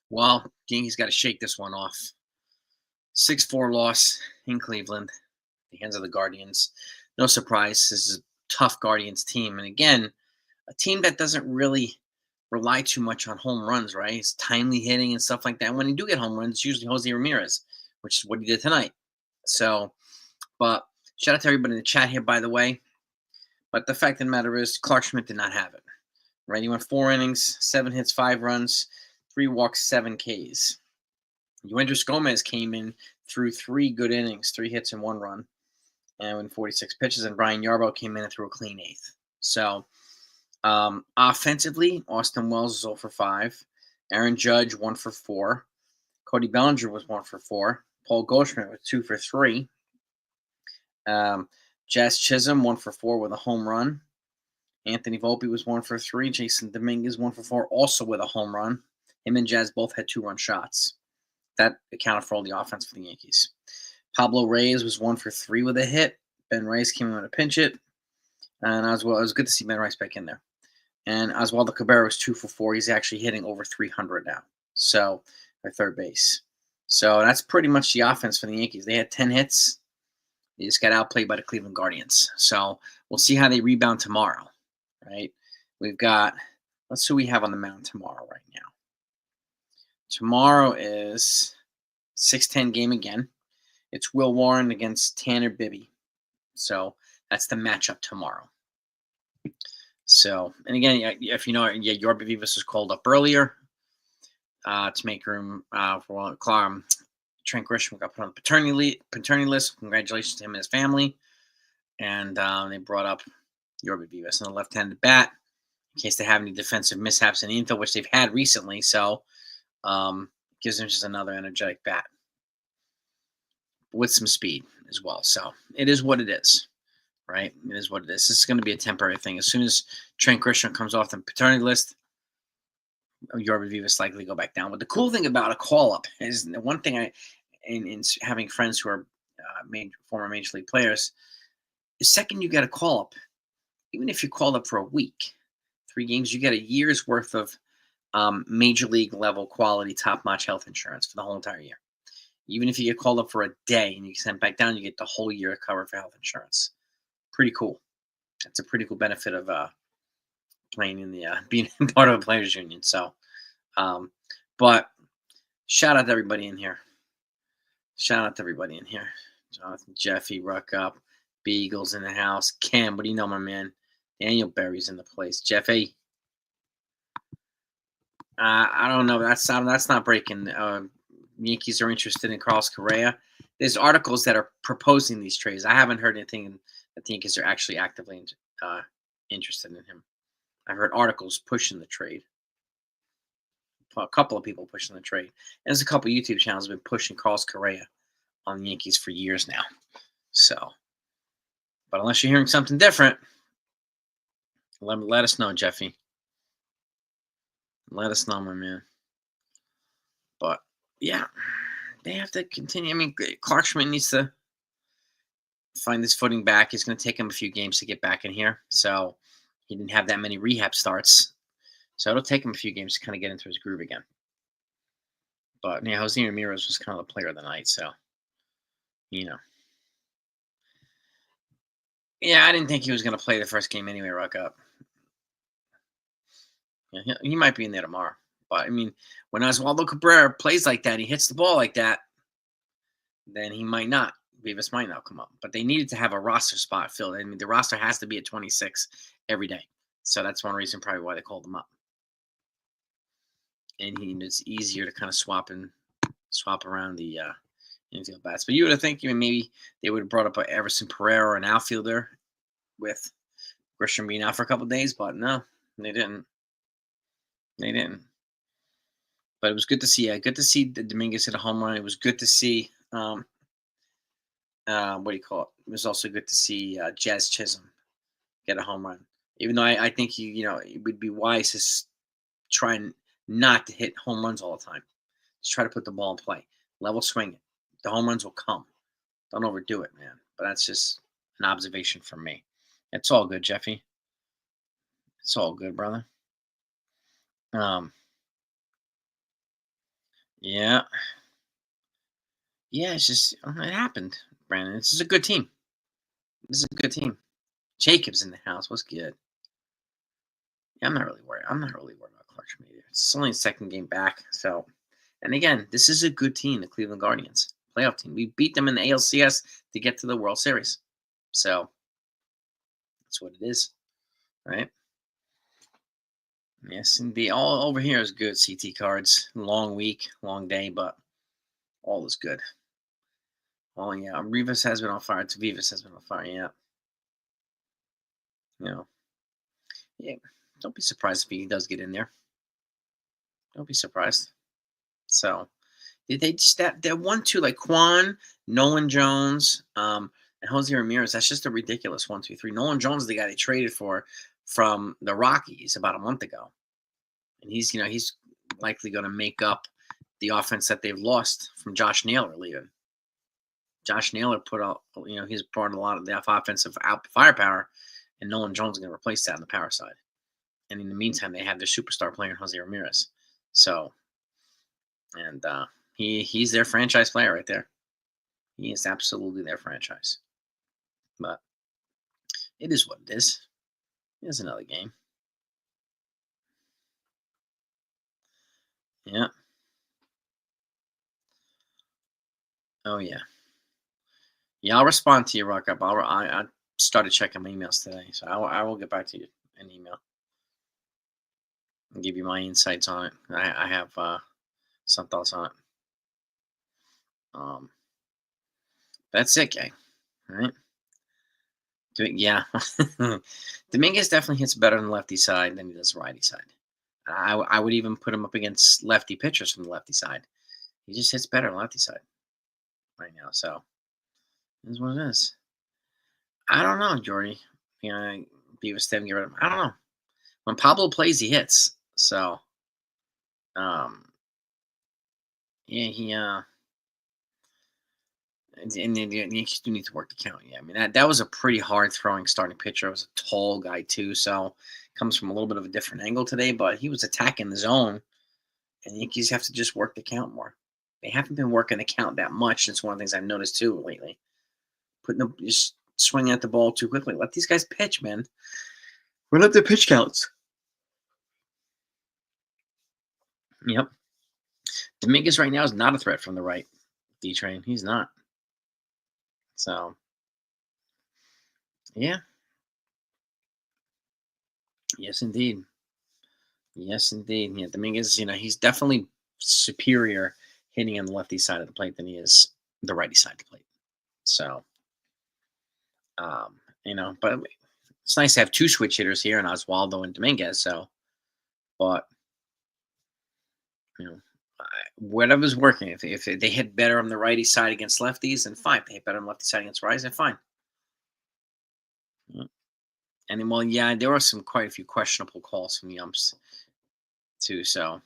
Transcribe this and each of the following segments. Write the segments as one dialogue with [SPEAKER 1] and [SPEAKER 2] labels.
[SPEAKER 1] Well, Yankees got to shake this one off. 6-4 loss in Cleveland, the hands of the Guardians. No surprise. This is a tough Guardians team. And again, a team that doesn't really rely too much on home runs, right? It's timely hitting and stuff like that. And when you do get home runs, it's usually Jose Ramirez, which is what he did tonight. So, but shout out to everybody in the chat here, by the way. But the fact of the matter is, Clark Schmidt did not have it. Right? He went 4 innings, 7 hits, 5 runs, 3 walks, 7 Ks. Yuendris Gomez came in through 3 good innings, 3 hits and 1 run, and went 46 pitches. And Brian Yarbrough came in and threw a clean 8th. So, offensively, Austin Wells was 0 for 5. Aaron Judge 1 for 4. Cody Bellinger was 1 for 4. Paul Goldschmidt was 2 for 3. Jazz Chisholm 1 for 4 with a home run. Anthony Volpe was 1 for 3. Jason Dominguez 1 for 4, also with a home run. Him and Jazz both had 2-run shots. That accounted for all the offense for the Yankees. Pablo Reyes was 1 for 3 with a hit. Ben Reyes came in with a pinch hit. And it was good to see Ben Reyes back in there. And Oswaldo Cabrera was 2 for 4. He's actually hitting over 300 now. So, at third base. So, that's pretty much the offense for the Yankees. They had 10 hits. They just got outplayed by the Cleveland Guardians. So, we'll see how they rebound tomorrow, right? We've got, let's see who we have on the mound tomorrow right now. Tomorrow is 6:10 game again. It's Will Warren against Tanner Bibby. So, that's the matchup tomorrow. So, and again, if you know, Yorba Vivas was called up earlier to make room for Trent Grisham got put on the paternity list. Congratulations to him and his family. And they brought up Yorba Vivas on the left-handed bat in case they have any defensive mishaps in the infield, which they've had recently. So, gives them just another energetic bat with some speed as well. So, it is what it is. Right? It is what it is. This is going to be a temporary thing. As soon as Trent Grisham comes off the paternity list, Yorba Vivas likely go back down. But the cool thing about a call-up is the one thing in having friends who are former Major League players, the second you get a call-up, even if you called up for a week, 3 games, you get a year's worth of Major League level quality top-notch health insurance for the whole entire year. Even if you get called up for a day and you get sent back down, you get the whole year covered for health insurance. Pretty cool. That's a pretty cool benefit of playing in the being part of a players union. So, but shout out to everybody in here. Jonathan, Jeffy, Ruck Up, Beagles in the house. Cam, what do you know, my man? Daniel Berry's in the place. Jeffy. I don't know. That's not breaking. Yankees are interested in Carlos Correa. There's articles that are proposing these trades. I haven't heard anything that the Yankees are actually actively interested in him. I've heard articles pushing the trade. A couple of people pushing the trade. And there's a couple of YouTube channels that have been pushing Carlos Correa on the Yankees for years now. So, but unless you're hearing something different, let us know, Jeffy. Let us know, my man. But, yeah, they have to continue. I mean, Clark Schmidt needs to find his footing back. It's going to take him a few games to get back in here. So he didn't have that many rehab starts. So it'll take him a few games to kind of get into his groove again. But, yeah, Jose Ramirez was kind of the player of the night. So, you know. Yeah, I didn't think he was going to play the first game anyway, Ruck Up. Yeah, he might be in there tomorrow. But, I mean, when Oswaldo Cabrera plays like that, he hits the ball like that, then he might not. Vivas might not come up. But they needed to have a roster spot filled. I mean, the roster has to be at 26 every day. So that's one reason probably why they called him up. And it's easier to kind of swap around the infield bats. But you would have think maybe they would have brought up Everson Pereira, an outfielder, with Grisham being out for a couple of days. But no, they didn't. They didn't. But it was good to see. Good to see the Dominguez hit a home run. It was good to see. What do you call it? It was also good to see Jazz Chisholm get a home run. Even though I think it would be wise to try and not to hit home runs all the time. Just try to put the ball in play. Level swing it. The home runs will come. Don't overdo it, man. But that's just an observation from me. It's all good, Jeffy. It's all good, brother. Um, yeah, yeah. It's just it happened, Brandon. This is a good team. This is a good team. Jacob's in the house. What's good? Yeah, I'm not really worried. I'm not really worried about Clark Schmidt either. It's only the second game back, so. And again, this is a good team, the Cleveland Guardians, playoff team. We beat them in the ALCS to get to the World Series, so that's what it is, right? Yes, indeed. All over here is good. CT cards. Long week, long day, but all is good. Oh yeah, Rivas has been on fire. Tavivas has been on fire. Yeah, you know, yeah. Don't be surprised if he does get in there. Don't be surprised. So they just that 1-2 like Quan, Nolan Jones, and Jose Ramirez. That's just a ridiculous 1-2-3. Nolan Jones is the guy they traded for from the Rockies about a month ago, and he's likely going to make up the offense that they've lost from Josh Naylor leaving. Josh Naylor put out, he's brought a lot of the offensive firepower, and Nolan Jones is going to replace that on the power side. And in the meantime, they have their superstar player, Jose Ramirez. So, and he's their franchise player right there. He is absolutely their franchise. But it is what it is. Here's another game. Yeah. Oh yeah. Yeah, I'll respond to you, Rock Up. I started checking my emails today, so I will get back to you in email and give you my insights on it. I have some thoughts on it. Um, that's it, gang. All right. Yeah. Dominguez definitely hits better on the lefty side than he does the righty side. I would even put him up against lefty pitchers from the lefty side. He just hits better on the lefty side right now. So that's what it is. I don't know, Jordy. Beavis didn't get rid of him. I don't know. When Pablo plays, he hits. So, um, yeah, and the Yankees do need to work the count. Yeah, I mean that was a pretty hard throwing starting pitcher. It was a tall guy too, so comes from a little bit of a different angle today. But he was attacking the zone, and the Yankees have to just work the count more. They haven't been working the count that much. It's one of the things I've noticed too lately. Just swinging at the ball too quickly. Let these guys pitch, man. Run up their pitch counts. Yep. Dominguez right now is not a threat from the right. D train. He's not. So yeah. Yes, indeed. Yes, indeed. Yeah, Dominguez, he's definitely superior hitting on the lefty side of the plate than he is the righty side of the plate. So, but it's nice to have two switch hitters here in Oswaldo and Dominguez. So, but you know, whatever's working. If they hit better on the righty side against lefties, then fine. If they hit better on the lefty side against righties, then fine. And then, well, yeah, there were quite a few questionable calls from the umps too. So,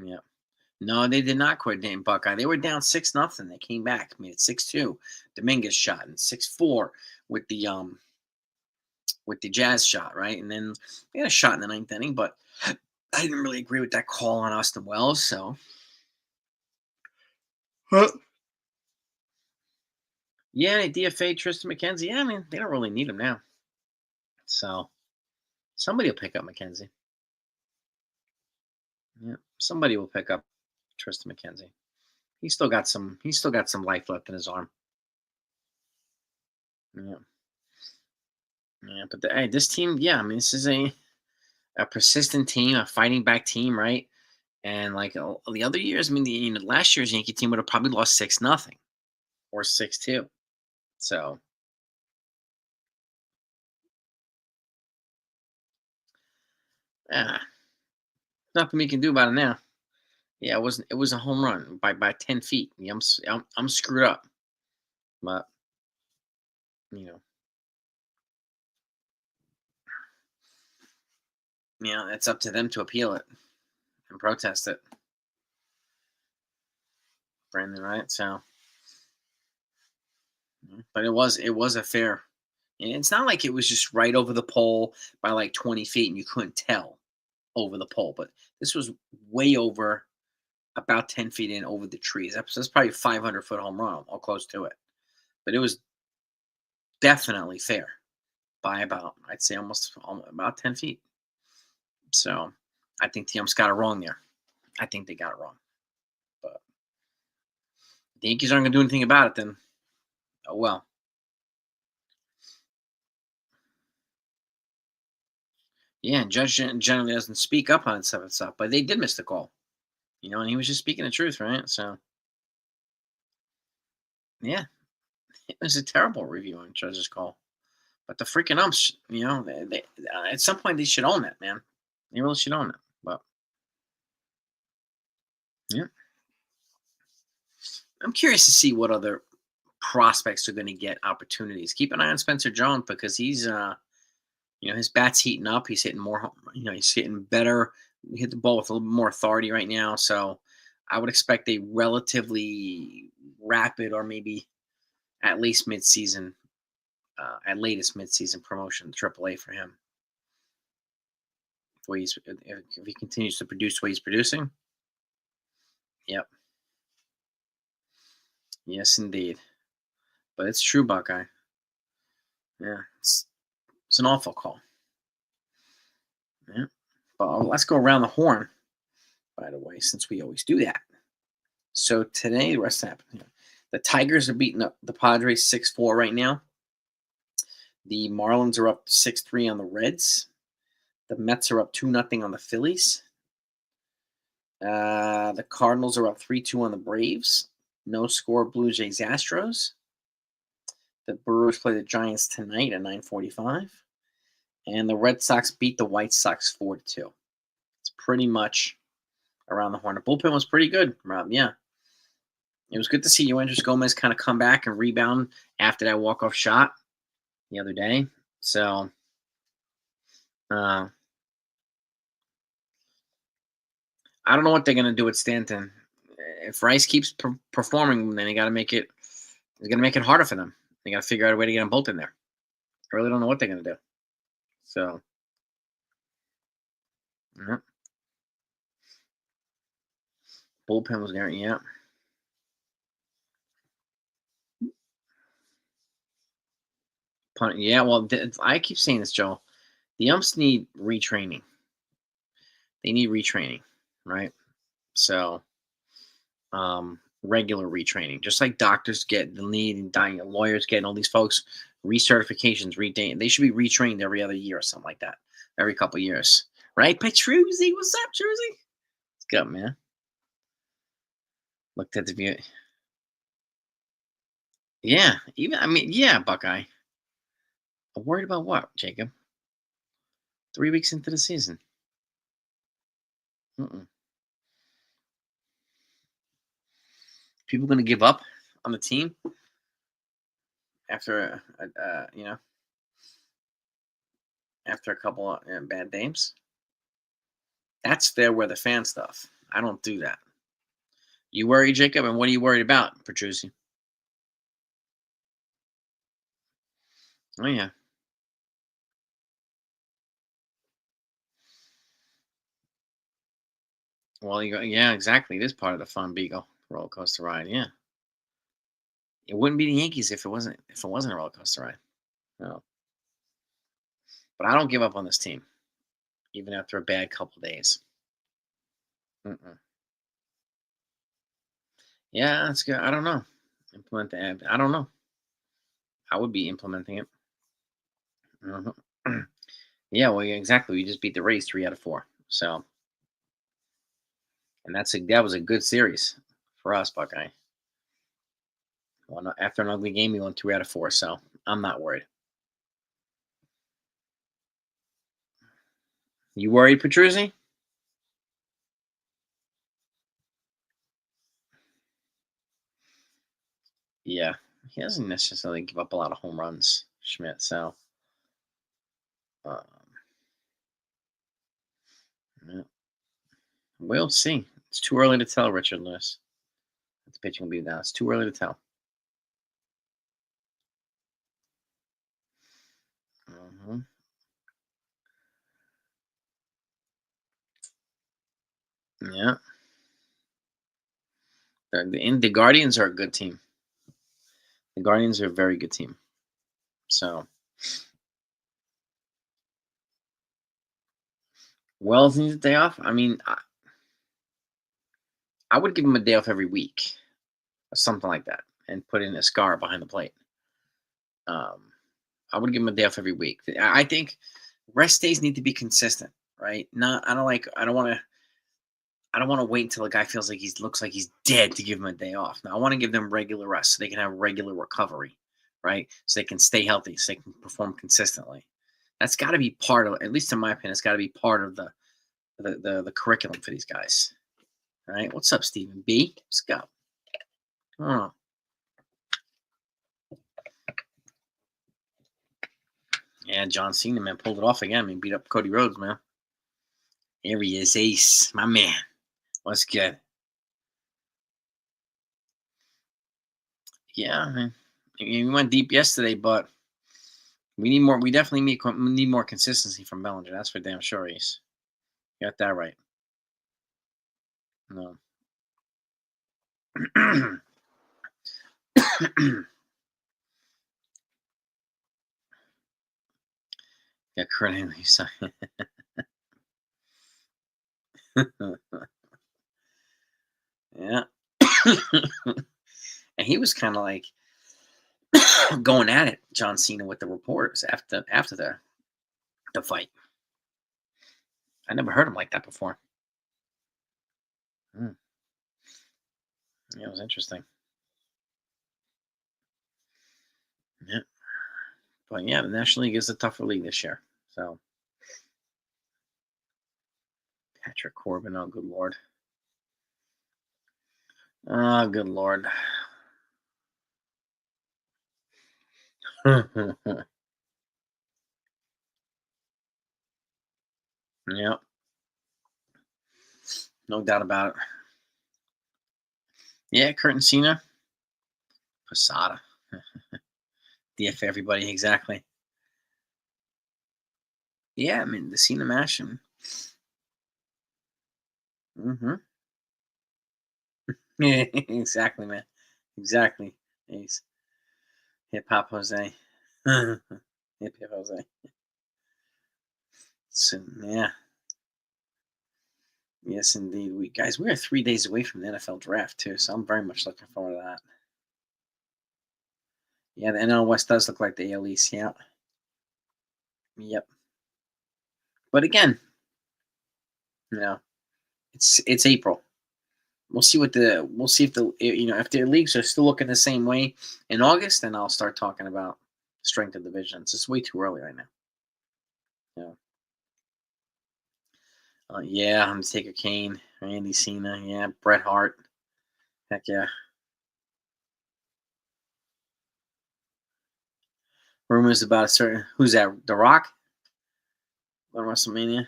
[SPEAKER 1] yeah. No, they did not quit Dayton Buckeye. They were down 6-0. They came back, made it 6-2. Dominguez shot and 6-4 with the Jazz shot, right? And then they had a shot in the ninth inning, but I didn't really agree with that call on Austin Wells. So, yeah, they DFA Tristan McKenzie. Yeah, I mean they don't really need him now. So somebody will pick up McKenzie. Yeah, somebody will pick up Tristan McKenzie. He's still got some. He's still got some life left in his arm. Yeah, yeah. But hey, this team. Yeah, I mean, this is a persistent team, a fighting back team, right? And like the other years, I mean, last year's Yankee team would have probably lost 6-0 or 6-2. So, yeah, Nothing we can do about it now. Yeah, it wasn't. It was a home run by 10 feet. Yeah, I'm screwed up, but you know, it's up to them to appeal it and protest it, Brandon. Right? So, but it was a fair. And it's not like it was just right over the pole by like 20 feet and you couldn't tell over the pole, but this was way over about 10 feet in over the trees. That's probably a 500-foot home run or close to it. But it was definitely fair by about, I'd say almost about 10 feet. So I think the umps got it wrong there. I think they got it wrong. But the Yankees aren't going to do anything about it then. Oh, well. Yeah, and Judge generally doesn't speak up on some of stuff, but they did miss the call, and he was just speaking the truth, right? So, yeah, it was a terrible review on Judge's call. But the freaking umps, at some point they should own it, man. They really should own it. But yeah, I'm curious to see what other prospects are going to get opportunities. Keep an eye on Spencer Jones because his bat's heating up. He's hitting more. He's hitting better. He hit the ball with a little bit more authority right now. So I would expect a relatively rapid, or maybe at least midseason, at latest midseason promotion to AAA for him. If he continues to produce the way he's producing. Yep. Yes, indeed. But it's true, Buckeye. Yeah, it's an awful call. Yeah. But let's go around the horn, by the way, since we always do that. So today, the rest happened. The Tigers are beating up the Padres 6-4 right now. The Marlins are up 6-3 on the Reds. The Mets are up 2-0 on the Phillies. The Cardinals are up 3-2 on the Braves. No score, Blue Jays Astros. The Brewers play the Giants tonight at 9:45. And the Red Sox beat the White Sox 4-2. It's pretty much around the horn. The bullpen was pretty good, Rob. Yeah. It was good to see Yoendris Gomez kind of come back and rebound after that walk-off shot the other day. So, I don't know what they're going to do with Stanton. If Rice keeps performing, then they got to make it. It's going to make it harder for them. They got to figure out a way to get them both in there. I really don't know what they're going to do. So, yeah. Bullpen was there. Yeah. Yeah. Well, I keep saying this, Joe. The umps need retraining. They need retraining, right? So, regular retraining, just like doctors get the need, and dying lawyers get, and all these folks recertifications, they should be retrained every other year or something like that, every couple years, right? Petruzzi, what's up, Jersey? What's good, man? Looked at the view. Yeah, yeah, Buckeye. I'm worried about what, Jacob? 3 weeks into the season. Mm-mm. People going to give up on the team after after a couple of bad games. That's fair weather fan stuff. I don't do that. You worry, Jacob, and what are you worried about, Petruzzi? Oh yeah. Well, yeah, exactly. It is part of the fun Beagle roller coaster ride. Yeah, it wouldn't be the Yankees if it wasn't a roller coaster ride. No, but I don't give up on this team, even after a bad couple days. Mm-mm. Yeah, that's good. I don't know. Implement the app. I don't know. I would be implementing it. Mhm. Yeah, well, yeah, exactly. We just beat the Rays 3 out of 4. So, and that was a good series for us, Buckeye. After an ugly game, we won 3 out of 4. So I'm not worried. You worried, Petruzzi? He doesn't necessarily give up a lot of home runs, Schmidt. So, um, yeah, we'll see. It's too early to tell, Richard Lewis. The pitching will be down. It's too early to tell. Hmm. Yeah, the Guardians are a good team. The Guardians are a very good team. So, Wells needs a day off. I mean, I would give him a day off every week, or something like that, and put in a scar behind the plate. Um, I would give him a day off every week. I think rest days need to be consistent, right? Not, I don't want to. I don't want to wait until a guy feels like he looks like he's dead to give him a day off. Now I want to give them regular rest so they can have regular recovery, right? So they can stay healthy, so they can perform consistently. That's got to be part of, at least in my opinion, it's got to be part of the curriculum for these guys. All right, what's up, Stephen B? Let's go. Oh, yeah, John Cena, man, pulled it off again. I mean, beat up Cody Rhodes, man. Here he is, Ace, my man. What's good? Yeah, I mean, we went deep yesterday, but we need more. We definitely need more consistency from Bellinger. That's for damn sure, Ace. You got that right. No. Yeah, Kurt Angle. Yeah. And he was kind of like going at it, John Cena, with the reporters after the fight. I never heard him like that before. Hmm. Yeah, it was interesting. Yeah. But yeah, the National League is a tougher league this year. So Patrick Corbin, oh good lord. Oh good lord. Yep. No doubt about it. Yeah, Kurt and Cena. Posada. DF everybody, exactly. Yeah, I mean the Cena mash. Mm-hmm. Yeah, exactly, man. Exactly. He's hip hop Jose. Hip hop Jose. So, yeah. Yes, indeed. We are 3 days away from the NFL draft too, so I'm very much looking forward to that. Yeah, the NL West does look like the AL East. Yeah. Yep. But again, you know, it's April. We'll see if if their leagues are still looking the same way in August, then I'll start talking about strength of divisions. It's way too early right now. Yeah. Yeah, Undertaker, Kane, Randy Cena, yeah, Bret Hart. Heck yeah. Rumors about a certain who's that? The Rock on WrestleMania.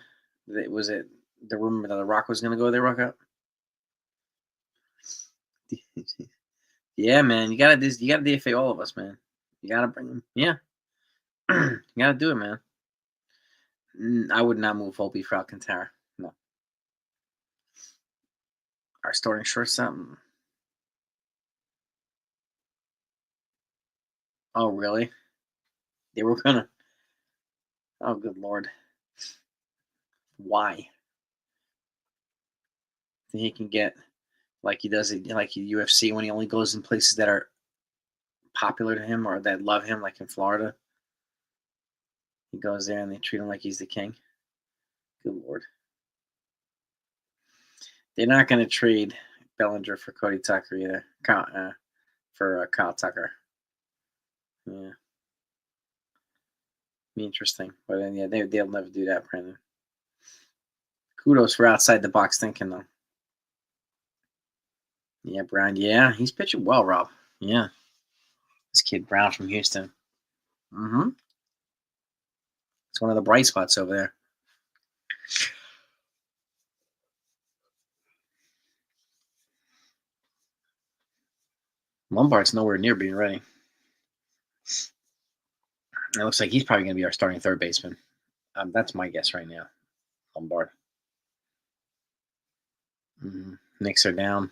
[SPEAKER 1] Was it the rumor that The Rock was going to go there? Rock up. Yeah, man, you gotta DFA all of us, man. You gotta bring him. Yeah, you gotta do it, man. I would not move Volpe for Alcantara. No, our starting shortstop. Oh, really? They were gonna. Oh, good lord. Why? He can get like he does it like UFC when he only goes in places that are popular to him or that love him, like in Florida. He goes there and they treat him like he's the king. Good lord. They're not going to trade Bellinger for Cody Tucker either. For Kyle Tucker. Yeah, be interesting. But then, yeah, they'll never do that, Brandon. Kudos for outside the box thinking, though. Yeah, Brown. Yeah, he's pitching well, Rob. Yeah, This kid Brown from Houston. Mm-hmm. It's one of the bright spots over there. Lombard's nowhere near being ready. It looks like he's probably going to be our starting third baseman. That's my guess right now. Lombard. Knicks are down.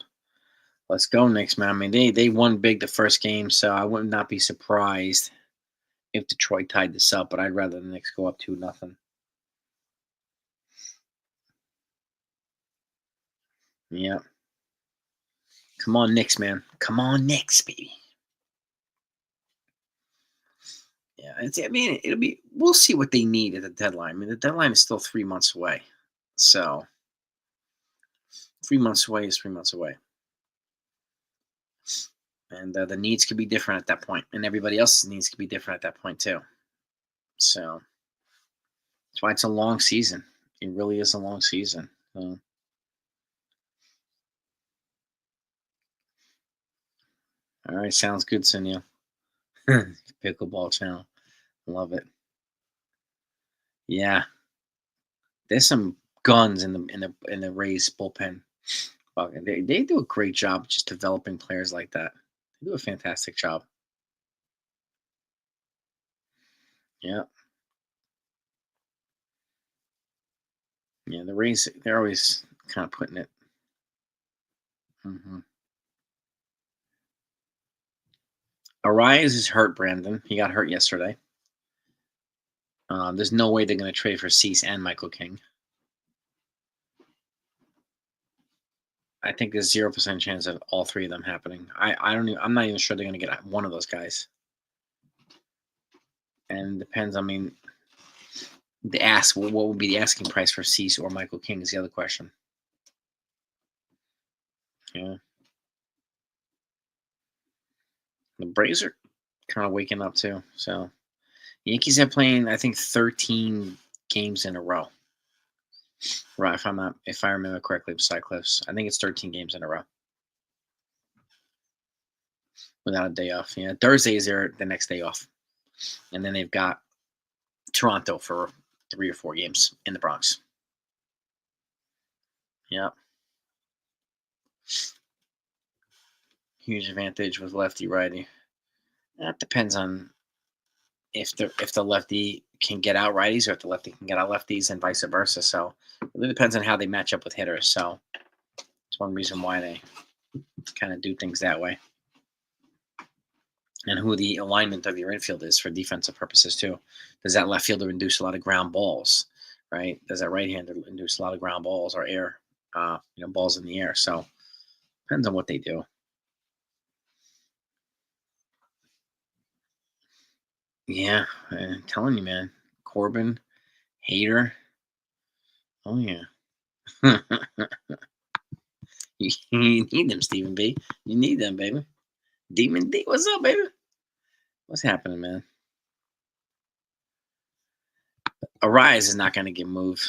[SPEAKER 1] Let's go, Knicks, man. I mean, they won big the first game, so I would not be surprised if Detroit tied this up. But I'd rather the Knicks go up 2-0. Yeah. Come on, Knicks, man. Come on, Knicks, baby. Yeah, I mean, it'll be. We'll see what they need at the deadline. I mean, the deadline is still 3 months away, so 3 months away is 3 months away, and the needs could be different at that point, and everybody else's needs could be different at that point too. So that's why it's a long season. It really is a long season. So, all right, sounds good, Sunil. Pickleball channel, love it. Yeah, there's some guns in the Rays bullpen. They do a great job just developing players like that. They do a fantastic job. Yeah, yeah. The Rays, they're always kind of putting it. Arias is hurt, Brandon. He got hurt yesterday. There's no way they're going to trade for Cease and Michael King. I think there's 0% chance of all three of them happening. I don't even, I'm not even sure they're going to get one of those guys. And it depends. I mean, what would be the asking price for Cease or Michael King is the other question. Yeah. The Braves are kind of waking up too. So Yankees have playing, I think, 13 games in a row. Right, if I remember correctly, with Cyclips, I think it's 13 games in a row without a day off. Yeah, Thursday is the next day off, and then they've got Toronto for 3 or 4 games in the Bronx. Yeah, huge advantage with lefty righty. That depends on if the lefty can get out righties or if the lefty can get out lefties and vice versa. So it really depends on how they match up with hitters. So it's one reason why they kind of do things that way. And who the alignment of your infield is for defensive purposes too. Does that left fielder induce a lot of ground balls, right? Does that right hander induce a lot of ground balls or air, balls in the air? So depends on what they do. Yeah, I'm telling you, man. Corbin, Hater. Oh yeah. You need them, Stephen B. You need them, baby. Demon D, what's up, baby? What's happening, man? Arise is not going to get moved.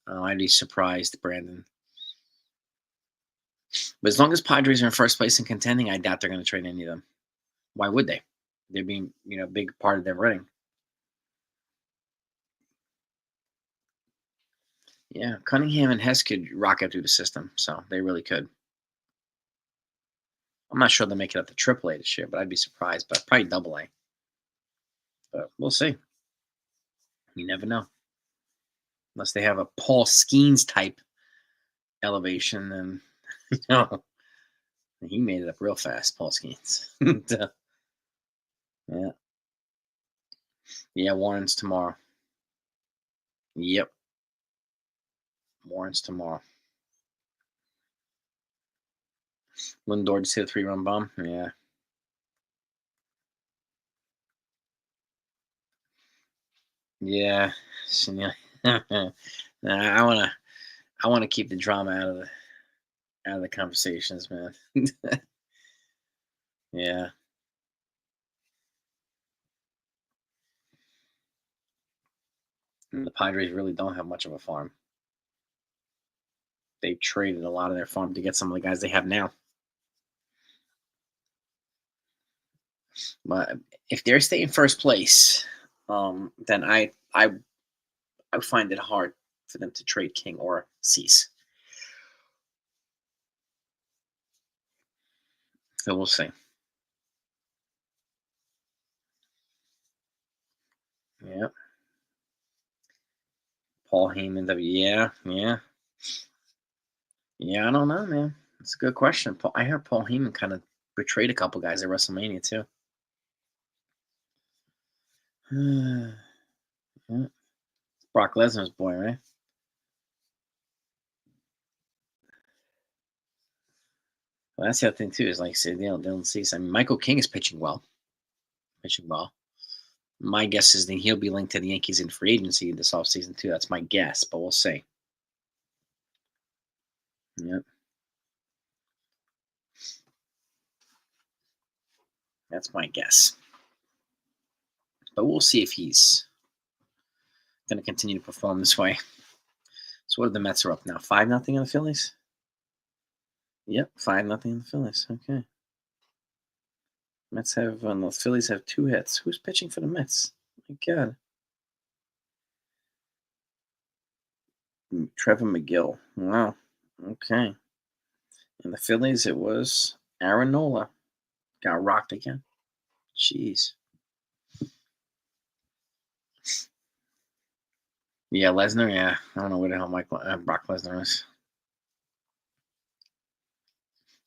[SPEAKER 1] I'd be surprised, Brandon. But as long as Padres are in first place and contending, I doubt they're going to trade any of them. Why would they? They're being, a big part of their running. Yeah, Cunningham and Hess could rocket through the system, so they really could. I'm not sure they'll make it up to AAA this year, but I'd be surprised. But probably AA. But we'll see. You never know. Unless they have a Paul Skeens type elevation, and he made it up real fast, Paul Skeens. Yeah. Yeah, Warren's tomorrow. Yep. Warren's tomorrow. Lindor just hit a 3-run bomb. Yeah. Yeah. Nah, I wanna keep the drama out of the conversations, man. Yeah. And the Padres really don't have much of a farm. They traded a lot of their farm to get some of the guys they have now. But if they're staying first place, then I find it hard for them to trade King or Cease. So we'll see. Yeah. Paul Heyman, yeah, yeah, yeah. I don't know, man. It's a good question. I heard Paul Heyman kind of betrayed a couple guys at WrestleMania too. Yeah. Brock Lesnar's boy, right? Well, that's the other thing too. Is like I said, Dylan Cease. I mean, Michael King is pitching well. Pitching well. My guess is that he'll be linked to the Yankees in free agency this offseason too. That's my guess, but we'll see. Yep. That's my guess. But we'll see if he's going to continue to perform this way. So what are the Mets are up now? 5-0 on the Phillies? Yep, 5-0 on the Phillies. Okay. Mets have the Phillies have 2 hits. Who's pitching for the Mets? My God. Trevor McGill. Wow. Okay. In the Phillies, it was Aaron Nola. Got rocked again. Jeez. Yeah, Lesnar. Yeah, I don't know where the hell Brock Lesnar is.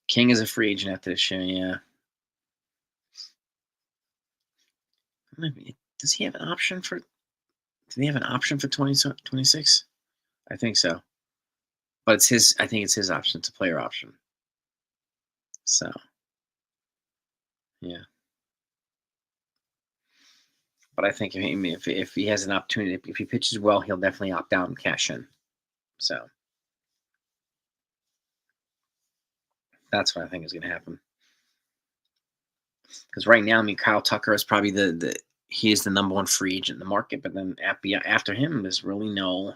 [SPEAKER 1] King is a free agent after this year. Yeah. Does he have an option for? Do they have an option for 2026? I think so. But it's his. I think it's his option. It's a player option. So yeah. But I think if he has an opportunity, if he pitches well, he'll definitely opt out and cash in. So that's what I think is going to happen. Because right now, I mean, Kyle Tucker is probably he is the number one free agent in the market. But then after him, there's really no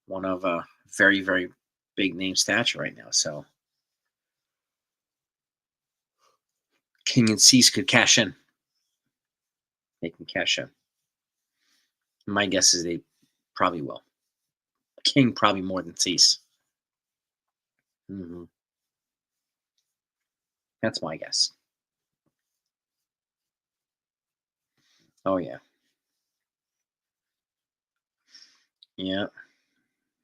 [SPEAKER 1] one of a very, very big name stature right now. So King and Cease could cash in. They can cash in. My guess is they probably will. King probably more than Cease. Hmm. That's my guess. Oh yeah, yeah.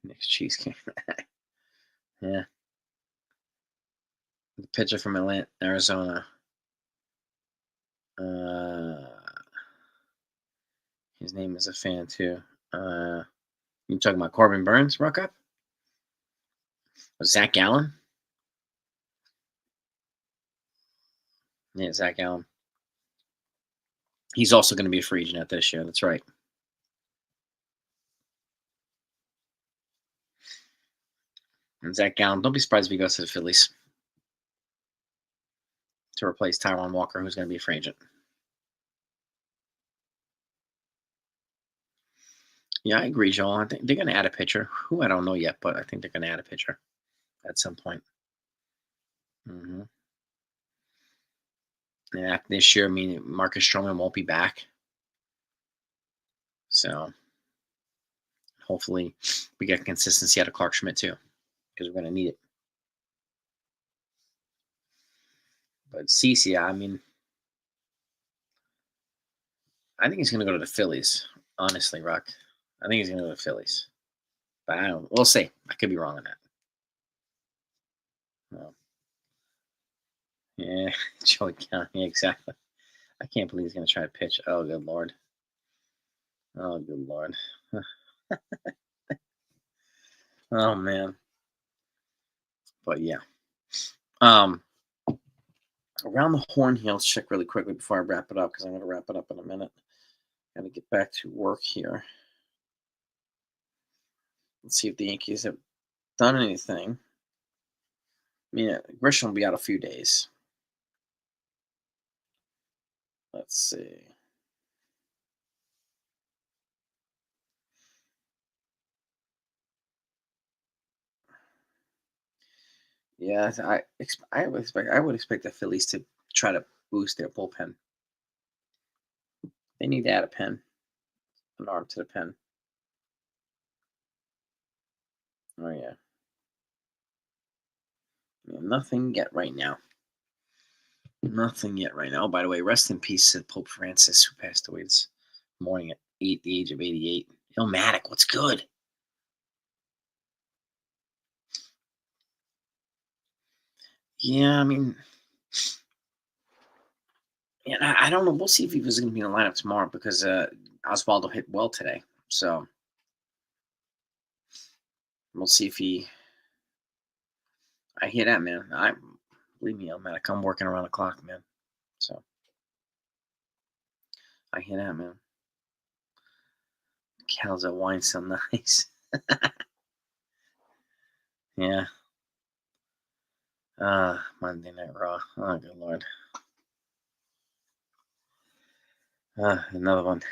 [SPEAKER 1] Next cheesecake. Yeah, the pitcher from Atlanta, Arizona. Uh, his name is a fan too. You talking about Corbin Burns, Ruck Up? Zach Allen? Yeah, Zach Allen. He's also going to be a free agent at this year. That's right. And Zach Allen, don't be surprised if he goes to the Phillies to replace Taijuan Walker, who's going to be a free agent. Yeah, I agree, Joel. I think they're going to add a pitcher. Who I don't know yet, but I think they're going to add a pitcher at some point. Hmm. And after this year, I mean, Marcus Stroman won't be back. So hopefully we get consistency out of Clark Schmidt too, because we're going to need it. But Cease, yeah, I mean, I think he's going to go to the Phillies. Honestly, Rock. I think he's going to go to the Phillies. But I don't. We'll see. I could be wrong on that. No. Yeah, Joey Count. Yeah, exactly. I can't believe he's going to try to pitch. Oh, good lord. Oh, good lord. Oh man. But yeah. Um, Around the horn here. Let's check really quickly before I wrap it up because I'm going to wrap it up in a minute. Got to get back to work here. Let's see if the Yankees have done anything. I mean, Grisham will be out a few days. Let's see. Yeah, I would expect the Phillies to try to boost their bullpen. They need to add a pen, an arm to the pen. Oh yeah. Yeah, nothing yet right now. Nothing yet right now. Oh, by the way, rest in peace to Pope Francis, who passed away this morning at the age of 88. Illmatic, what's good? Yeah, I mean, yeah, I don't know. We'll see if he was going to be in the lineup tomorrow because Osvaldo hit well today. So we'll see if he. I hear that, man. I believe me, Illmatic. I'm working around the clock, man. So I hear that, man. How's that wine so nice? Yeah. Monday Night Raw. Oh, good lord. Another one.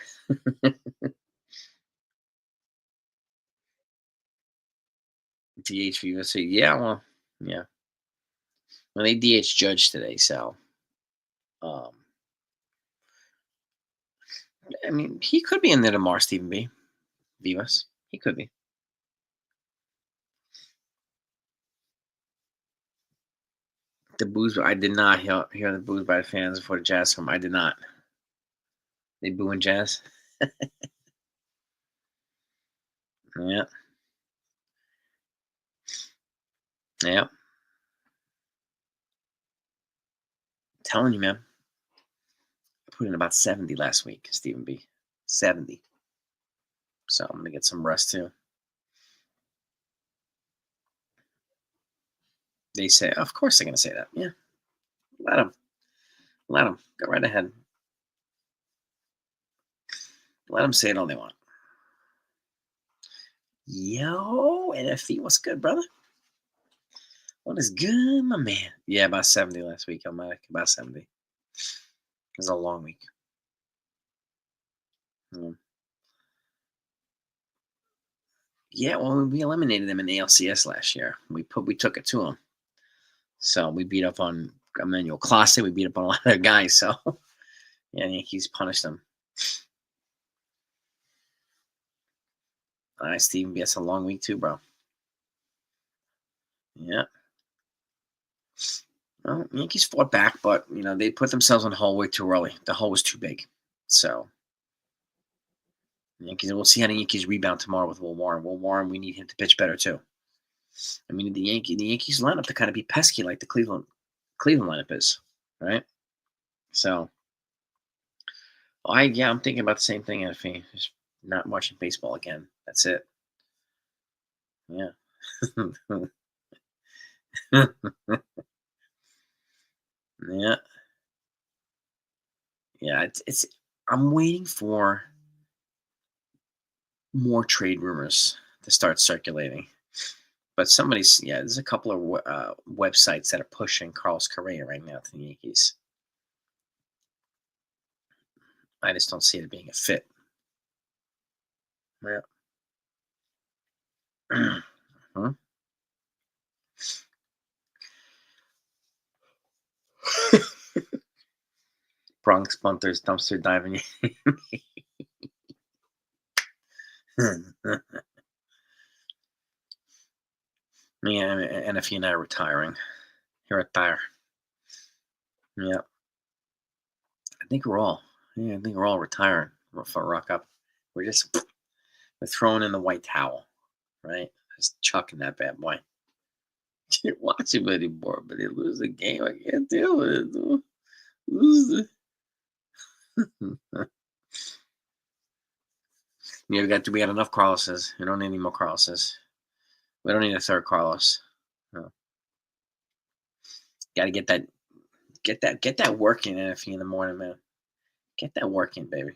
[SPEAKER 1] DH USA. Yeah, well, yeah. Well, they DH Judge today, so um, I mean, he could be in there tomorrow, Stephen B. Vivas. He could be. The boos. I did not hear the boos by the fans before the Jazz from. I did not. They booing Jazz. Yeah, yeah. Telling you, man. I put in about 70 last week, Stephen B. 70. So I'm gonna get some rest too. They say, of course they're gonna say that. Yeah, let them. Let them go right ahead. Let them say it all they want. Yo, NFE, what's good, brother? What is good, my man? Yeah, about 70 last week. I'm like about 70. It was a long week. Mm. Yeah, well, we eliminated them in the ALCS last year. We took it to them. So we beat up on Emmanuel Clase. We beat up on a lot of guys. So yeah, Yankees punished them. All right, Steven, that's a long week too, bro. Yeah. Well, Yankees fought back, but they put themselves on hold way too early. The hole was too big. So Yankees. We'll see how the Yankees rebound tomorrow with Will Warren. Will Warren, we need him to pitch better too. I mean, the Yankees lineup to kind of be pesky like the Cleveland lineup is, right? So, I'm thinking about the same thing. If just not watching baseball again, that's it. Yeah, yeah, yeah. It's. I'm waiting for more trade rumors to start circulating. But there's a couple of websites that are pushing Carlos Correa right now to the Yankees. I just don't see it being a fit. Yeah. Huh? Bronx Bunters dumpster diving. Yeah, and if you're not retiring, you retire. Yeah, I think we're all. Yeah, I think we're all retiring for Rock Up. We're throwing in the white towel, right? Just chucking that bad boy. Can't watch him anymore, but they lose the game. I can't deal with it. Dude. Lose the. We got enough Carloses. We don't need any more Carloses. We don't need a third Carlos. No. Got to get that working in the morning, man. Get that working, baby.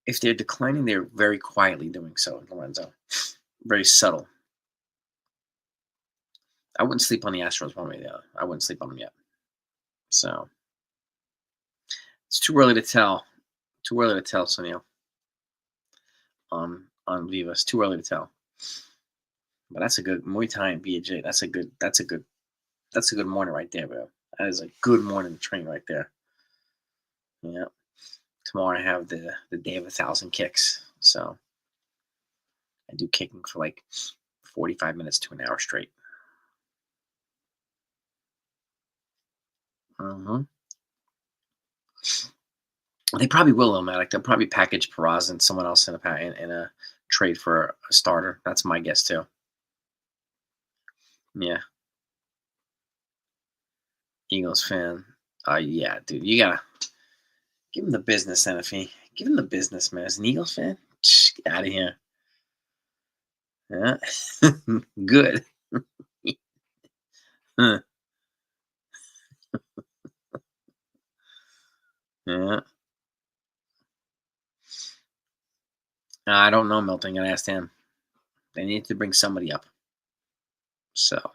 [SPEAKER 1] If they're declining, they're very quietly doing so, Lorenzo. Very subtle. I wouldn't sleep on the Astros one way or the other. I wouldn't sleep on them yet. So it's too early to tell. Too early to tell, Sunil. On Vivas. Too early to tell. But that's a good Muay Thai and BJ. That's a good morning right there, bro. That is a good morning train right there. Yeah. Tomorrow I have the day of 1,000 kicks. So I do kicking for like 45 minutes to an hour straight. Hmm. They probably will, Like they'll probably package Peraza and someone else in a trade for a starter. That's my guess too. Yeah, Eagles fan. Yeah, dude, you gotta give him the business, NFE. Give him the business, man. As an Eagles fan, get out of here. Yeah, good. Huh. Yeah, I don't know, Milton. Gonna ask him. They need to bring somebody up. So,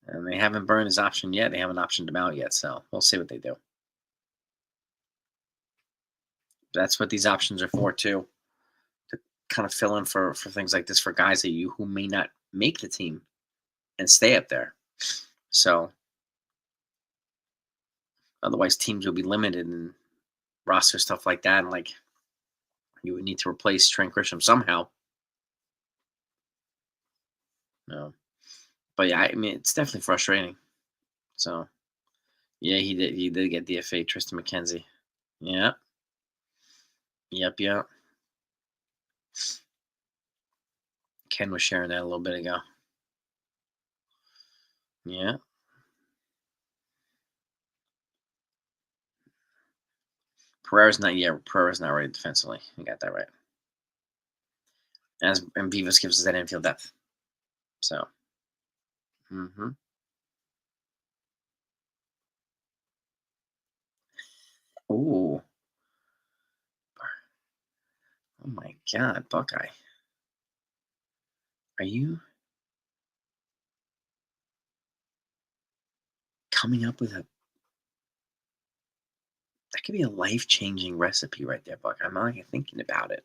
[SPEAKER 1] and they haven't burned his option yet. They haven't optioned him out yet. So we'll see what they do. That's what these options are for too, to kind of fill in for things like this for guys that you who may not make the team and stay up there. So otherwise, teams will be limited in roster stuff like that, and like you would need to replace Trent Grisham somehow. No, but yeah, I mean it's definitely frustrating. So yeah, he did get DFA Tristan McKenzie. Yeah, yep. Ken was sharing that a little bit ago. Yeah, Pereira's not yet. Pereira's not ready defensively. You got that right. And Vivas gives us that infield depth. So. Hmm. Ooh. Oh my God, Buckeye. Are you coming up with a that could be a life-changing recipe right there, Buck. I'm not even thinking about it.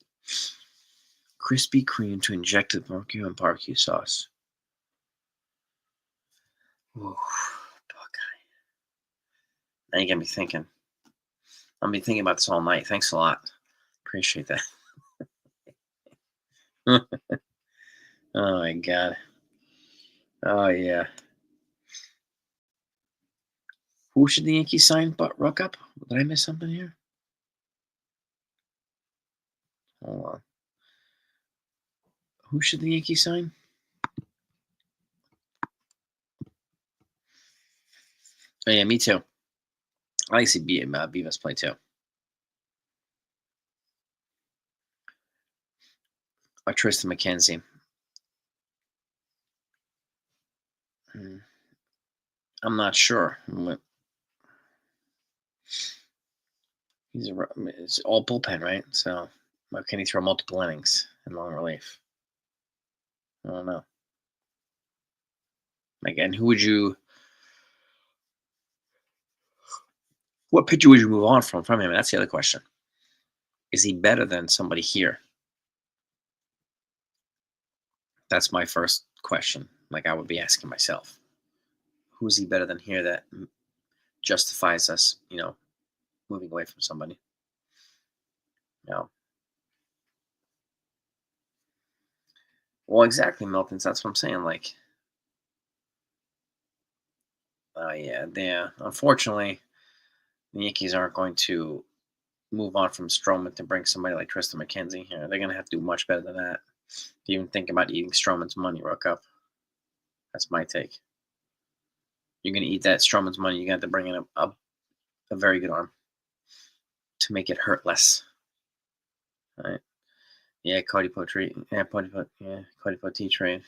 [SPEAKER 1] Krispy Kreme to inject with barbecue and barbecue sauce. Ooh, Buckeye. Now you got me thinking. I'll be thinking about this all night. Thanks a lot. Appreciate that. Oh my God. Oh yeah. Who should the Yankees sign but Ruck up? Did I miss something here? Hold on. Who should the Yankees sign? Oh yeah, me too. I like to see Beavis play too. Or Tristan McKenzie. Hmm. I'm not sure. It's all bullpen, right? So, or can he throw multiple innings in long relief? I don't know. Like, and who would you? What pitcher would you move on from him? That's the other question. Is he better than somebody here? That's my first question. Like, I would be asking myself, who is he better than here that justifies us, moving away from somebody? No. Well, exactly, Milton. That's what I'm saying. Like, yeah. Unfortunately, the Yankees aren't going to move on from Stroman to bring somebody like Tristan McKenzie here. They're going to have to do much better than that. To even think about eating Stroman's money, Rook up. That's my take. You're going to eat that Stroman's money. You got to bring in a very good arm to make it hurt less. All right. Yeah, Cody Potri. Cody Potri trade.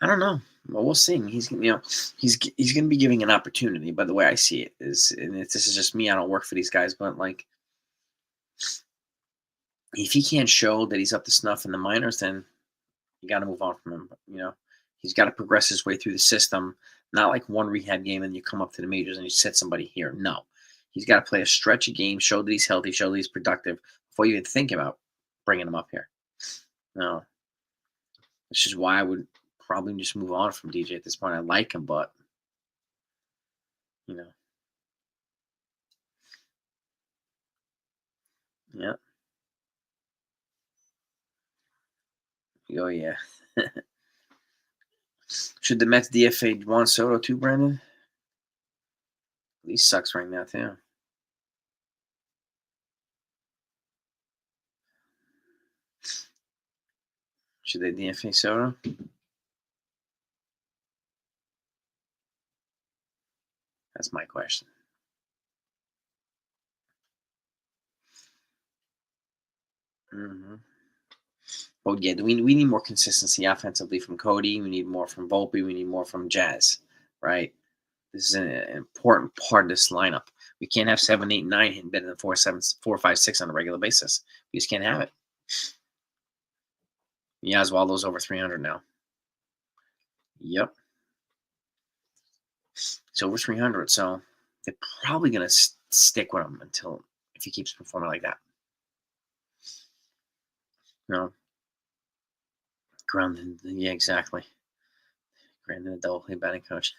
[SPEAKER 1] I don't know. Well, we'll see. He's going to be giving an opportunity. By the way I see it is, this is just me. I don't work for these guys, but like, if he can't show that he's up to snuff in the minors, then you got to move on from him. He's got to progress his way through the system. Not like one rehab game and you come up to the majors and you set somebody here. No, he's got to play a stretch of games, show that he's healthy, show that he's productive before you even think about bringing him up here. No, Which is why I would probably just move on from DJ at this point. I like him, but you know, yeah. Oh yeah. Should the Mets DFA Juan Soto too, Brandon? He sucks right now too. Should they DFA Soto? That's my question. Hmm. Well, yeah, we need more consistency offensively from Cody. We need more from Volpe. We need more from Jazz, right? This is an important part of this lineup. We can't have 7, 8, 9 hitting better than 4, 7, 4, 5, 6 on a regular basis. We just can't have it. Yeah, Oswaldo's over 300 now. Yep, it's over 300. So they're probably gonna stick with him until if he keeps performing like that. No, grounded. Yeah, exactly. Grounded a double play batting coach.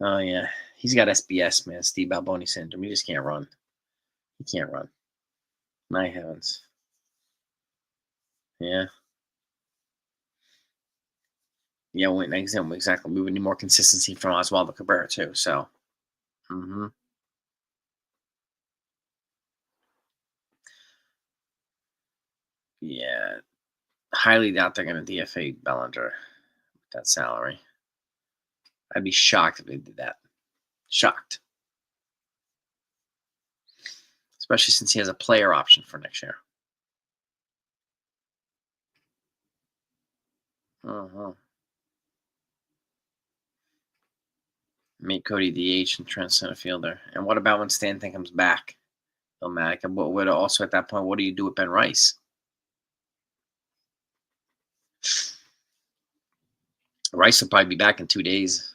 [SPEAKER 1] Oh yeah, he's got SBS, man. Steve Balboni syndrome. He just can't run. He can't run. My heavens. Yeah. Yeah, exactly. We would need more consistency from Oswaldo Cabrera too. So, hmm yeah, highly doubt they're going to DFA Bellinger with that salary. I'd be shocked if they did that. Shocked, especially since he has a player option for next year. Uh-huh. Make Cody DH and Trent center fielder. And what about when Stanton comes back? Illmatic. And what would also at that point? What do you do with Ben Rice? Rice will probably be back in 2 days.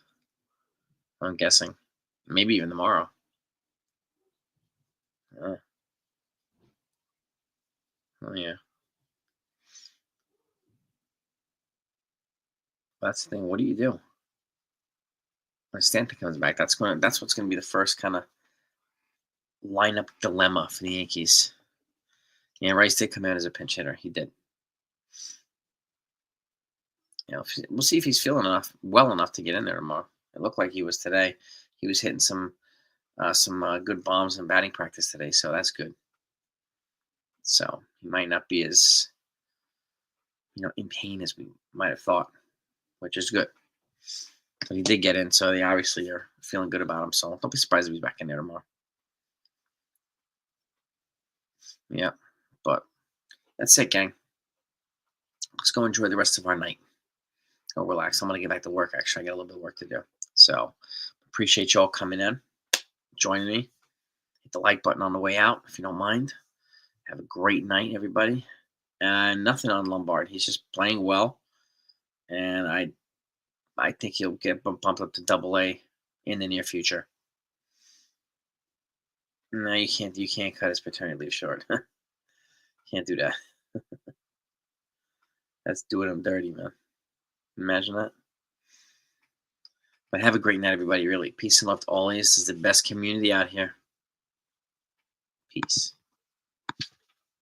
[SPEAKER 1] I'm guessing, maybe even tomorrow. Uh, oh yeah, that's the thing. What do you do when Stanton comes back? That's what's going to be the first kind of lineup dilemma for the Yankees. Yeah, Rice did come out as a pinch hitter. He did. We'll see if he's feeling well enough to get in there tomorrow. It looked like he was today. He was hitting some good bombs in batting practice today, so that's good. So he might not be as in pain as we might have thought, which is good. So he did get in, so they obviously are feeling good about him. So don't be surprised if he's back in there tomorrow. Yeah, but that's it, gang. Let's go enjoy the rest of our night. Go relax. I'm gonna get back to work. Actually, I got a little bit of work to do. So appreciate y'all coming in, joining me. Hit the like button on the way out if you don't mind. Have a great night, everybody. And nothing on Lombard. He's just playing well, and I think he'll get bumped up to AA in the near future. No, you can't. You can't cut his paternity leave short. Can't do that. That's doing him dirty, man. Imagine that. But have a great night, everybody. Really, peace and love to always. This is the best community out here. Peace.